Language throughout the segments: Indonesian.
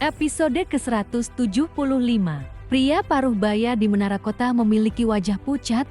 Episode ke-175. Pria paruh baya di Menara Kota memiliki wajah pucat,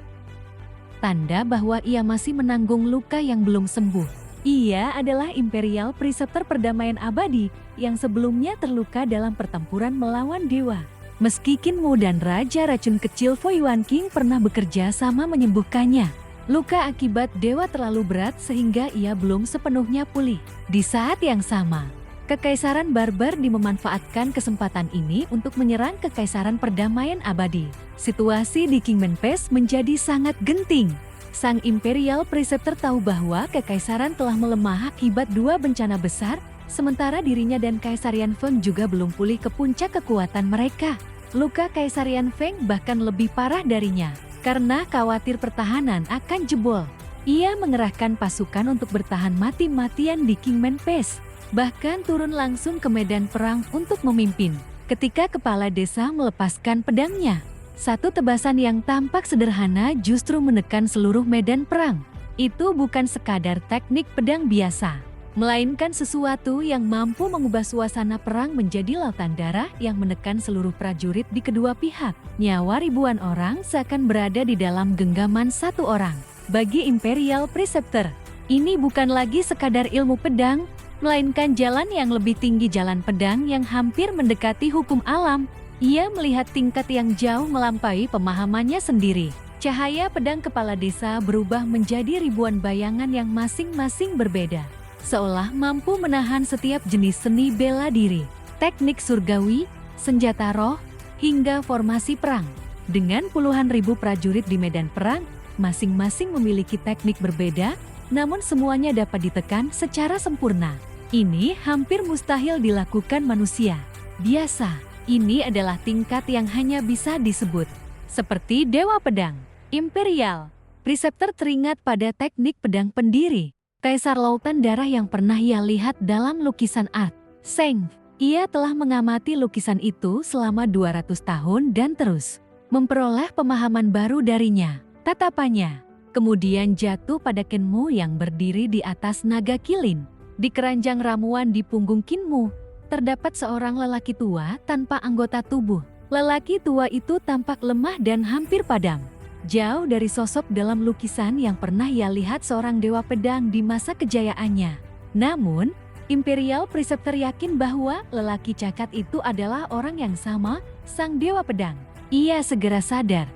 tanda bahwa ia masih menanggung luka yang belum sembuh. Ia adalah Imperial Preceptor Perdamaian Abadi yang sebelumnya terluka dalam pertempuran melawan dewa. Meski Kinmu dan Raja Racun Kecil Fo Yuan King pernah bekerja sama menyembuhkannya, luka akibat dewa terlalu berat sehingga ia belum sepenuhnya pulih. Di saat yang sama, Kekaisaran Barbar memanfaatkan kesempatan ini untuk menyerang Kekaisaran Perdamaian Abadi. Situasi di Kingman Pass menjadi sangat genting. Sang Imperial Preceptor tahu bahwa Kekaisaran telah melemah akibat dua bencana besar, sementara dirinya dan Kaisarian Feng juga belum pulih ke puncak kekuatan mereka. Luka Kaisarian Feng bahkan lebih parah darinya, karena khawatir pertahanan akan jebol. Ia mengerahkan pasukan untuk bertahan mati-matian di Kingman Pass, bahkan turun langsung ke medan perang untuk memimpin. Ketika kepala desa melepaskan pedangnya, satu tebasan yang tampak sederhana justru menekan seluruh medan perang. Itu bukan sekadar teknik pedang biasa, melainkan sesuatu yang mampu mengubah suasana perang menjadi lautan darah yang menekan seluruh prajurit di kedua pihak. Nyawa ribuan orang seakan berada di dalam genggaman satu orang. Bagi Imperial Preceptor, ini bukan lagi sekadar ilmu pedang, melainkan jalan yang lebih tinggi, jalan pedang yang hampir mendekati hukum alam. Ia melihat tingkat yang jauh melampaui pemahamannya sendiri. Cahaya pedang kepala desa berubah menjadi ribuan bayangan yang masing-masing berbeda, seolah mampu menahan setiap jenis seni bela diri, teknik surgawi, senjata roh, hingga formasi perang. Dengan puluhan ribu prajurit di medan perang, masing-masing memiliki teknik berbeda, namun semuanya dapat ditekan secara sempurna. Ini hampir mustahil dilakukan manusia biasa. Ini adalah tingkat yang hanya bisa disebut seperti Dewa Pedang. Imperial Preceptor teringat pada teknik pedang pendiri Kaisar Lautan Darah yang pernah ia lihat dalam lukisan art Seng. Ia telah mengamati lukisan itu selama 200 tahun dan terus memperoleh pemahaman baru darinya. Tatapannya kemudian jatuh pada Kinmu yang berdiri di atas naga kilin. Di keranjang ramuan di punggung Kinmu, terdapat seorang lelaki tua tanpa anggota tubuh. Lelaki tua itu tampak lemah dan hampir padam, jauh dari sosok dalam lukisan yang pernah ia lihat seorang dewa pedang di masa kejayaannya. Namun, Imperial Preceptor yakin bahwa lelaki cacat itu adalah orang yang sama, sang dewa pedang. Ia segera sadar,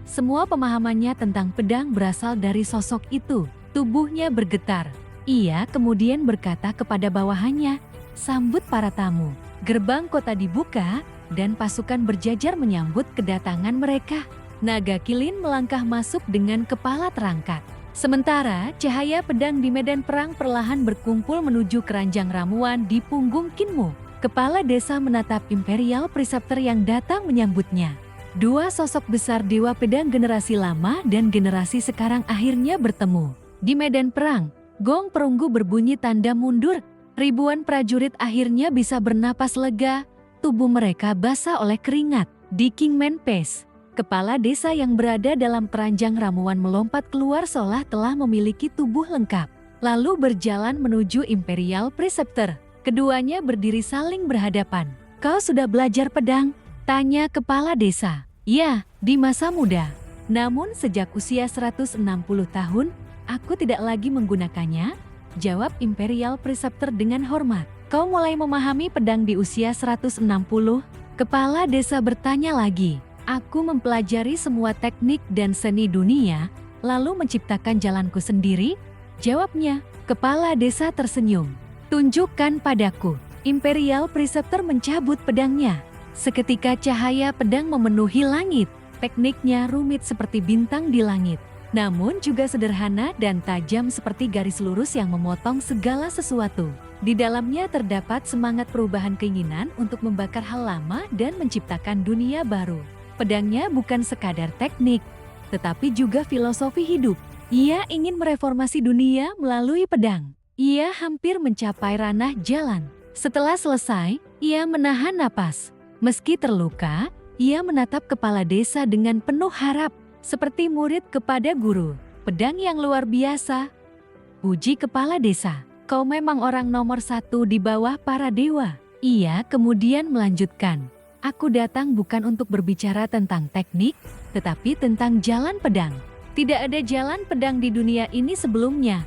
semua pemahamannya tentang pedang berasal dari sosok itu. Tubuhnya bergetar. Ia kemudian berkata kepada bawahannya, "Sambut para tamu." Gerbang kota dibuka, dan pasukan berjajar menyambut kedatangan mereka. Naga kilin melangkah masuk dengan kepala terangkat. Sementara cahaya pedang di medan perang perlahan berkumpul menuju keranjang ramuan di punggung Kinmu. Kepala desa menatap Imperial Preceptor yang datang menyambutnya. Dua sosok besar dewa pedang generasi lama dan generasi sekarang akhirnya bertemu. Di medan perang, gong perunggu berbunyi tanda mundur. Ribuan prajurit akhirnya bisa bernapas lega, tubuh mereka basah oleh keringat. Di Kingman Pass, kepala desa yang berada dalam keranjang ramuan melompat keluar seolah telah memiliki tubuh lengkap, lalu berjalan menuju Imperial Preceptor. Keduanya berdiri saling berhadapan. "Kau sudah belajar pedang?" tanya kepala desa. "Ya, di masa muda. Namun sejak usia 160 tahun, aku tidak lagi menggunakannya," jawab Imperial Preceptor dengan hormat. "Kau mulai memahami pedang di usia 160? Kepala desa bertanya lagi. "Aku mempelajari semua teknik dan seni dunia, lalu menciptakan jalanku sendiri," jawabnya. Kepala desa tersenyum. "Tunjukkan padaku." Imperial Preceptor mencabut pedangnya. Seketika cahaya pedang memenuhi langit. Tekniknya rumit seperti bintang di langit, namun juga sederhana dan tajam seperti garis lurus yang memotong segala sesuatu. Di dalamnya terdapat semangat perubahan, keinginan untuk membakar hal lama dan menciptakan dunia baru. Pedangnya bukan sekadar teknik, tetapi juga filosofi hidup. Ia ingin mereformasi dunia melalui pedang. Ia hampir mencapai ranah jalan. Setelah selesai, ia menahan napas. Meski terluka, ia menatap kepala desa dengan penuh harap, seperti murid kepada guru. "Pedang yang luar biasa," puji kepala desa. "Kau memang orang nomor satu di bawah para dewa." Ia kemudian melanjutkan, aku datang bukan untuk berbicara tentang teknik, tetapi tentang jalan pedang. Tidak ada jalan pedang di dunia ini sebelumnya.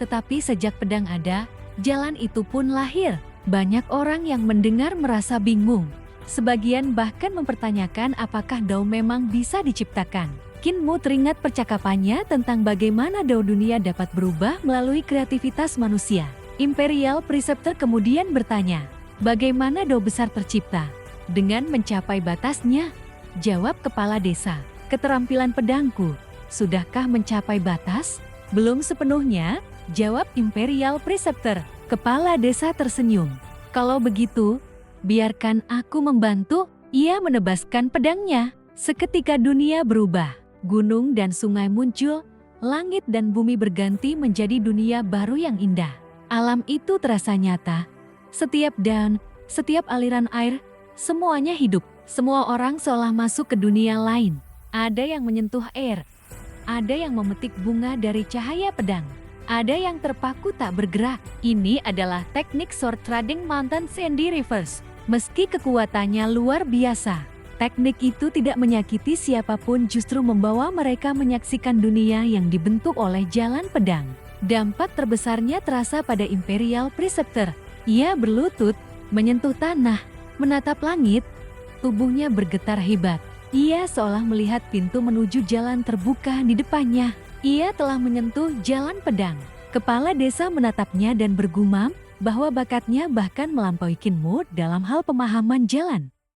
Tetapi sejak pedang ada, jalan itu pun lahir. Banyak orang yang mendengar merasa bingung. Sebagian bahkan mempertanyakan apakah Dao memang bisa diciptakan. Qin Mu teringat percakapannya tentang bagaimana Dao dunia dapat berubah melalui kreativitas manusia. Imperial Preceptor kemudian bertanya, bagaimana Dao besar tercipta? Dengan mencapai batasnya, jawab kepala desa. Keterampilan pedangku, sudahkah mencapai batas? Belum sepenuhnya, jawab Imperial Preceptor. Kepala desa tersenyum. Kalau begitu, biarkan aku membantu. Ia menebaskan pedangnya. Seketika dunia berubah. Gunung dan sungai muncul, langit dan bumi berganti menjadi dunia baru yang indah. Alam itu terasa nyata. Setiap daun, setiap aliran air, semuanya hidup. Semua orang seolah masuk ke dunia lain. Ada yang menyentuh air. Ada yang memetik bunga dari cahaya pedang. Ada yang terpaku tak bergerak. Ini adalah teknik sword trading Mountain Sandy Rivers. Meski kekuatannya luar biasa, teknik itu tidak menyakiti siapapun, justru membawa mereka menyaksikan dunia yang dibentuk oleh jalan pedang. Dampak terbesarnya terasa pada Imperial Preceptor. Ia berlutut, menyentuh tanah, menatap langit. Tubuhnya bergetar hebat. Ia seolah melihat pintu menuju jalan terbuka di depannya. Ia telah menyentuh jalan pedang. Kepala desa menatapnya dan bergumam bahwa bakatnya bahkan melampaui Qin Mu dalam hal pemahaman jalan.